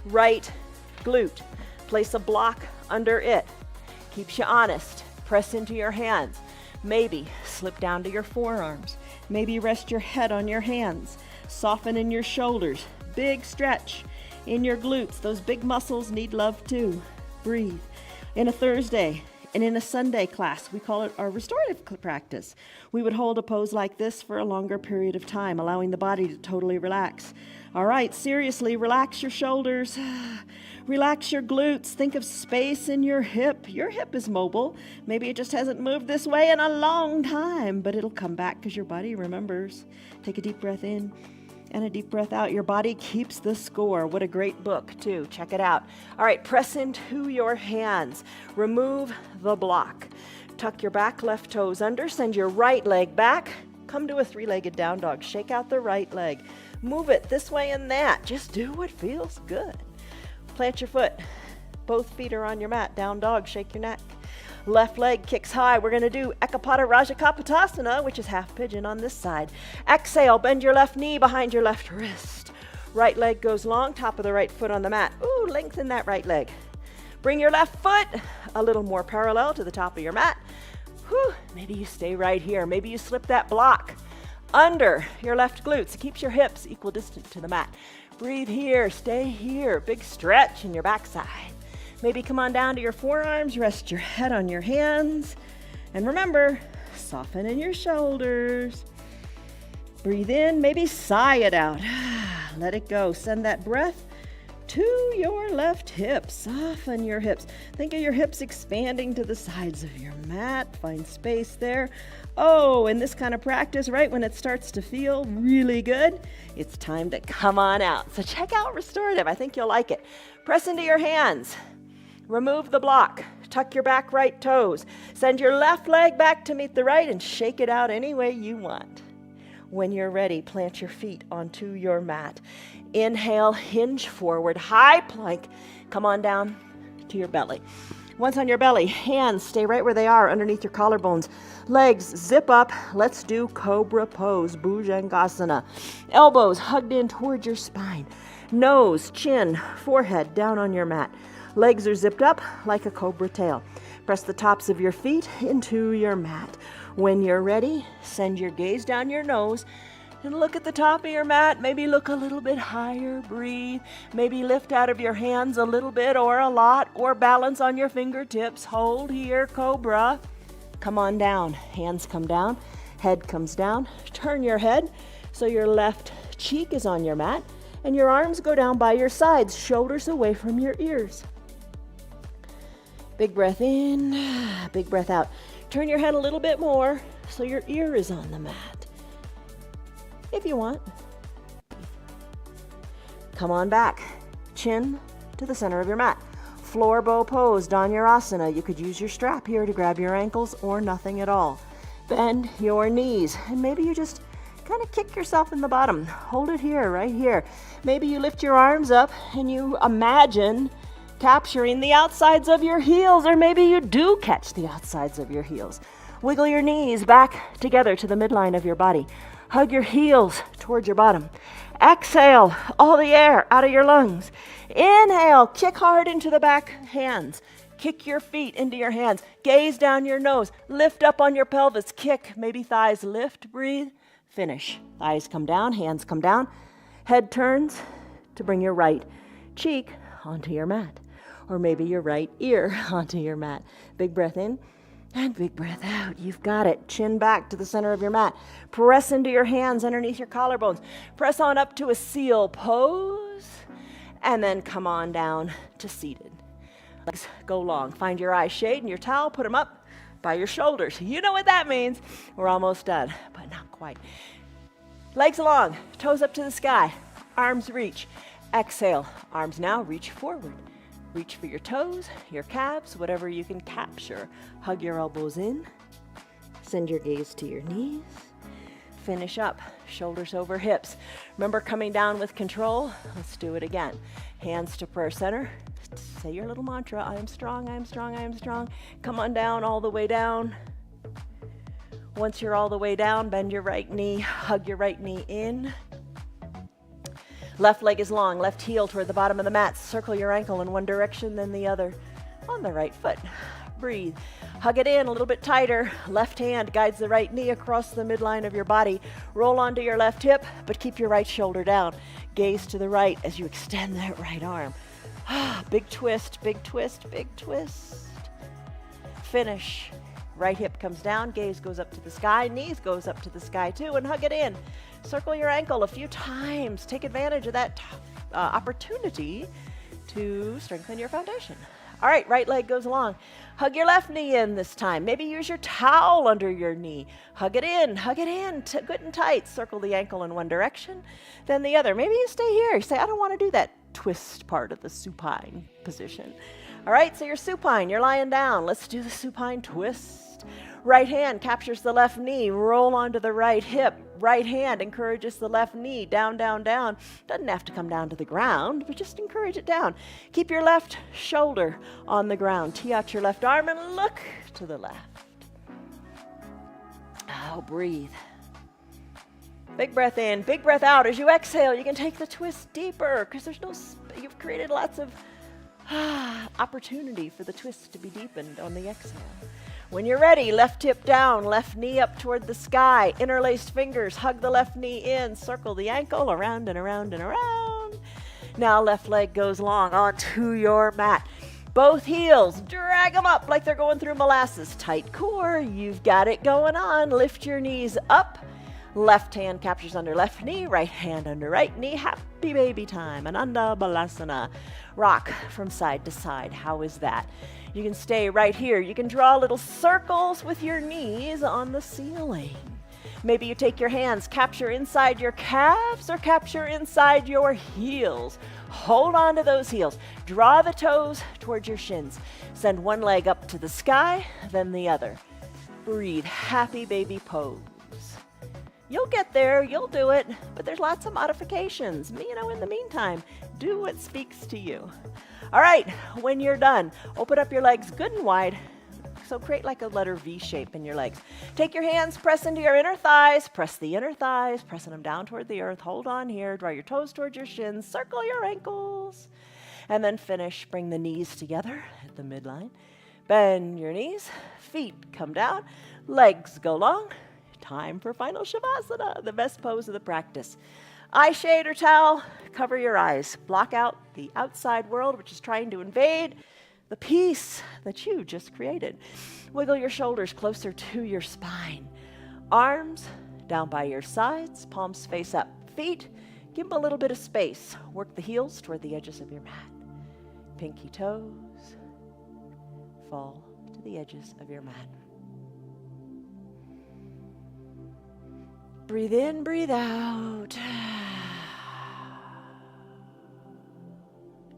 Right glute. Place a block under it. Keeps you honest. Press into your hands. Maybe slip down to your forearms. Maybe rest your head on your hands. Soften in your shoulders. Big stretch in your glutes. Those big muscles need love too. Breathe. In a Thursday and in a Sunday class, we call it our restorative practice. We would hold a pose like this for a longer period of time, allowing the body to totally relax. All right, seriously, relax your shoulders. Relax your glutes. Think of space in your hip. Your hip is mobile. Maybe it just hasn't moved this way in a long time, but it'll come back because your body remembers. Take a deep breath in and a deep breath out. Your body keeps the score. What a great book, too. Check it out. All right, press into your hands. Remove the block. Tuck your back left toes under. Send your right leg back. Come to a three-legged down dog. Shake out the right leg. Move it this way and that. Just do what feels good. Plant your foot. Both feet are on your mat. Down dog. Shake your neck. Left leg kicks high. We're going to do Ekapada Rajakapotasana, which is half pigeon on this side. Exhale, bend your left knee behind your left wrist. Right leg goes long, top of the right foot on the mat. Ooh, lengthen that right leg. Bring your left foot a little more parallel to the top of your mat. Whew, maybe you stay right here. Maybe you slip that block under your left glutes. It keeps your hips equal distance to the mat. Breathe here, stay here. Big stretch in your backside. Maybe come on down to your forearms, rest your head on your hands. And remember, soften in your shoulders. Breathe in, maybe sigh it out. Let it go. Send that breath to your left hip. Soften your hips. Think of your hips expanding to the sides of your mat. Find space there. Oh, in this kind of practice, right when it starts to feel really good, it's time to come on out. So check out restorative. I think you'll like it. Press into your hands. Remove the block. Tuck your back right toes. Send your left leg back to meet the right and shake it out any way you want. When you're ready, plant your feet onto your mat. Inhale, hinge forward, high plank. Come on down to your belly. Once on your belly, hands stay right where they are underneath your collarbones. Legs zip up. Let's do Cobra Pose, Bhujangasana. Elbows hugged in towards your spine. Nose, chin, forehead down on your mat. Legs are zipped up like a cobra tail. Press the tops of your feet into your mat. When you're ready, send your gaze down your nose and look at the top of your mat. Maybe look a little bit higher. Breathe. Maybe lift out of your hands a little bit or a lot, or balance on your fingertips. Hold here, cobra. Come on down. Hands come down. Head comes down. Turn your head so your left cheek is on your mat and your arms go down by your sides, shoulders away from your ears. Big breath in, big breath out. Turn your head a little bit more so your ear is on the mat. If you want. Come on back. Chin to the center of your mat. Floor bow pose, Dhanurasana. You could use your strap here to grab your ankles or nothing at all. Bend your knees and maybe you just kind of kick yourself in the bottom. Hold it here, right here. Maybe you lift your arms up and you imagine capturing the outsides of your heels, or maybe you do catch the outsides of your heels. Wiggle your knees back together to the midline of your body. Hug your heels towards your bottom. Exhale all the air out of your lungs. Inhale, kick hard into the back hands. Kick your feet into your hands. Gaze down your nose. Lift up on your pelvis. Kick, maybe thighs lift, breathe, finish. Thighs come down, hands come down. Head turns to bring your right cheek onto your mat. Or maybe your right ear onto your mat. Big breath in, And big breath out. You've got it. Chin back to the center of your mat. Press into your hands underneath your collarbones. Press on up to a seal pose. And then come on down to seated. Legs go long. Find your eye shade and your towel. Put them up by your shoulders. You know what that means. We're almost done, but not quite. Legs long. Toes up to the sky. Arms reach. Exhale. Arms now reach forward. Reach for your toes, your calves, whatever you can capture. Hug your elbows in. Send your gaze to your knees. Finish up, shoulders over hips. Remember coming down with control? Let's do it again. Hands to prayer center. Say your little mantra, I am strong, I am strong, I am strong. Come on down, all the way down. Once you're all the way down, bend your right knee, hug your right knee in. Left leg is long, left heel toward the bottom of the mat. Circle your ankle in one direction, then the other on the right foot. Breathe. Hug it in a little bit tighter. Left hand guides the right knee across the midline of your body. Roll onto your left hip, but keep your right shoulder down. Gaze to the right as you extend that right arm. Big twist, big twist, big twist. Finish. Right hip comes down, gaze goes up to the sky, knees goes up to the sky too, and hug it in. Circle your ankle a few times. Take advantage of that opportunity to strengthen your foundation. All right, right leg goes along. Hug your left knee in this time. Maybe use your towel under your knee. Hug it in, good and tight. Circle the ankle in one direction, then the other. Maybe you stay here. You say, I don't want to do that twist part of the supine position. All right, so you're supine, you're lying down. Let's do the supine twist. Right hand captures the left knee, roll onto the right hip. Right hand encourages the left knee, down, down, down. Doesn't have to come down to the ground, but just encourage it down. Keep your left shoulder on the ground. Tee out your left arm and look to the left. Oh, breathe. Big breath in, big breath out. As you exhale, you can take the twist deeper because you've created lots of opportunity for the twist to be deepened on the exhale. When you're ready, left hip down, left knee up toward the sky, interlaced fingers, hug the left knee in, circle the ankle around and around and around. Now left leg goes long onto your mat. Both heels, drag them up like they're going through molasses. Tight core, you've got it going on. Lift your knees up. Left hand captures under left knee, right hand under right knee. Happy baby time, Ananda Balasana. Rock from side to side. How is that? You can stay right here. You can draw little circles with your knees on the ceiling. Maybe you take your hands, capture inside your calves or capture inside your heels. Hold on to those heels. Draw the toes towards your shins. Send one leg up to the sky, then the other. Breathe. Happy baby pose. You'll get there, you'll do it, but there's lots of modifications. In the meantime, do what speaks to you. All right, when you're done, open up your legs good and wide. So create like a letter V shape in your legs. Take your hands, press into your inner thighs, press the inner thighs, pressing them down toward the earth. Hold on here, draw your toes towards your shins, circle your ankles. And then finish, bring the knees together at the midline. Bend your knees, feet come down, legs go long. Time for final Shavasana, the best pose of the practice. Eye shade or towel, cover your eyes. Block out the outside world, which is trying to invade the peace that you just created. Wiggle your shoulders closer to your spine. Arms down by your sides, palms face up. Feet, give them a little bit of space. Work the heels toward the edges of your mat. Pinky toes fall to the edges of your mat. Breathe in, breathe out.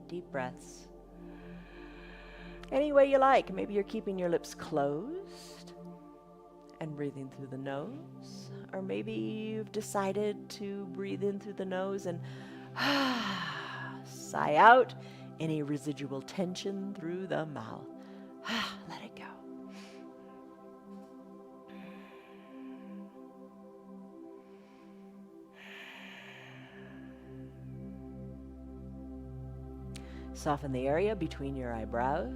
Deep breaths. Any way you like. Maybe you're keeping your lips closed and breathing through the nose. Or maybe you've decided to breathe in through the nose and sigh out any residual tension through the mouth. Let it go. Soften the area between your eyebrows.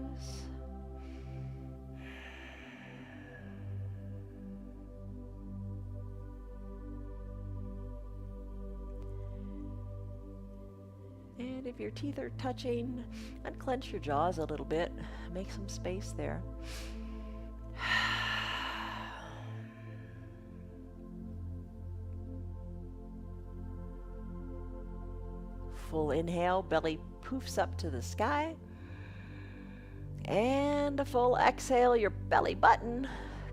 And if your teeth are touching, unclench your jaws a little bit. Make some space there. Full inhale, belly poofs up to the sky. And a full exhale, your belly button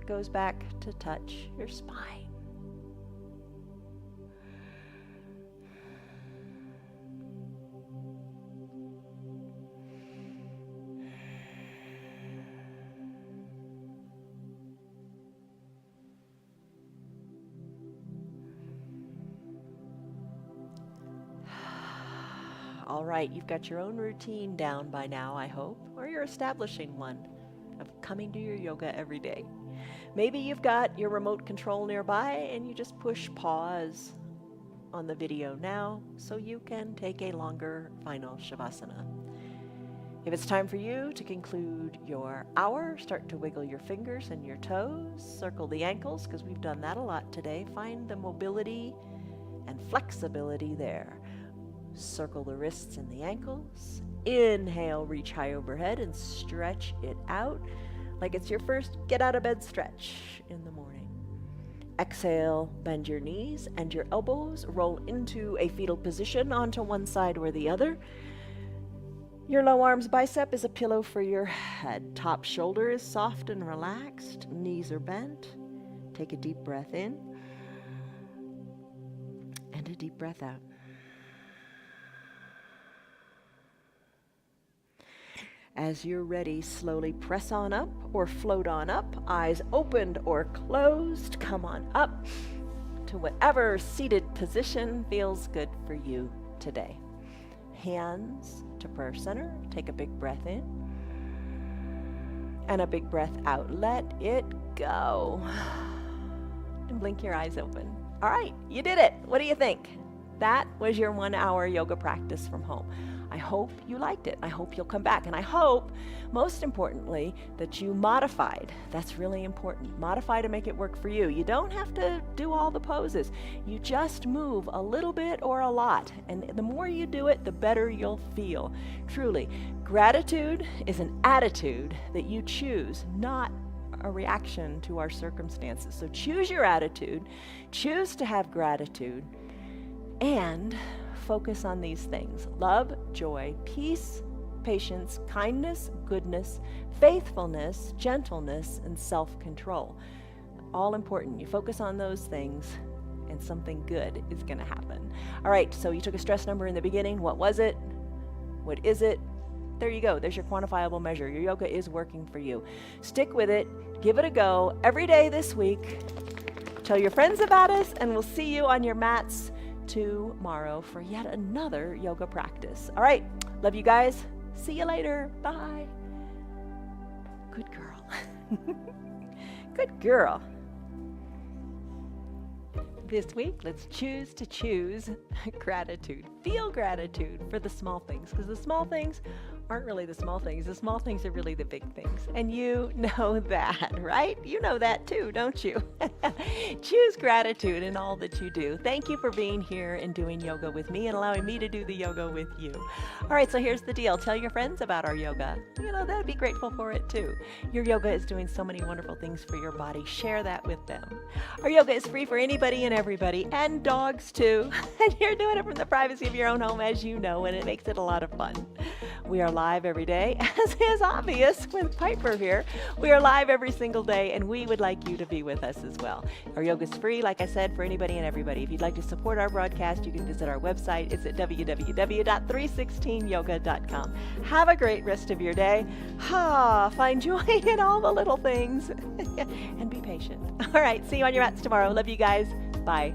goes back to touch your spine. All right, you've got your own routine down by now, I hope, or you're establishing one of coming to your yoga every day. Maybe you've got your remote control nearby and you just push pause on the video now so you can take a longer final Shavasana. If it's time for you to conclude your hour, start to wiggle your fingers and your toes, circle the ankles, because we've done that a lot today. Find the mobility and flexibility there. Circle the wrists and the ankles. Inhale, reach high overhead and stretch it out like it's your first get out of bed stretch in the morning. Exhale, bend your knees and your elbows, roll into a fetal position onto one side or the other. Your low arms bicep is a pillow for your head. Top shoulder is soft and relaxed. Knees are bent. Take a deep breath in and a deep breath out. As you're ready, slowly press on up or float on up, eyes opened or closed. Come on up to whatever seated position feels good for you today. Hands to prayer center. Take a big breath in and a big breath out. Let it go. And blink your eyes open. All right, you did it. What do you think? That was your 1 hour yoga practice from home. I hope you liked it. I hope you'll come back. And I hope, most importantly, that you modified. That's really important. Modify to make it work for you. You don't have to do all the poses. You just move a little bit or a lot. And the more you do it, the better you'll feel. Truly, gratitude is an attitude that you choose, not a reaction to our circumstances. So choose your attitude. Choose to have gratitude. And focus on these things: love, joy, peace, patience, kindness, goodness, faithfulness, gentleness, and self-control. All important. You focus on those things and something good is going to happen. All right, so you took a stress number in the beginning. What was it? What is it? There you go. There's your quantifiable measure. Your yoga is working for you. Stick with it. Give it a go every day this week. Tell your friends about us, and we'll see you on your mats tomorrow for yet another yoga practice. All right. Love you guys. See you later. Bye. Good girl. Good girl. This week, let's choose to choose gratitude. Feel gratitude for the small things, because the small things aren't really the small things. The small things are really the big things. And you know that, right? You know that too, don't you? Choose gratitude in all that you do. Thank you for being here and doing yoga with me and allowing me to do the yoga with you. All right, so here's the deal. Tell your friends about our yoga. You know, they'd be grateful for it too. Your yoga is doing so many wonderful things for your body. Share that with them. Our yoga is free for anybody and everybody, and dogs too. And you're doing it from the privacy of your own home, as you know, and it makes it a lot of fun. We are live every day, as is obvious with Piper here. We are live every single day, and we would like you to be with us as well. Our yoga is free, like I said, for anybody and everybody. If you'd like to support our broadcast, you can visit our website. It's at www.316yoga.com. Have a great rest of your day. Find joy in all the little things, and be patient. All right, see you on your mats tomorrow. Love you guys. Bye.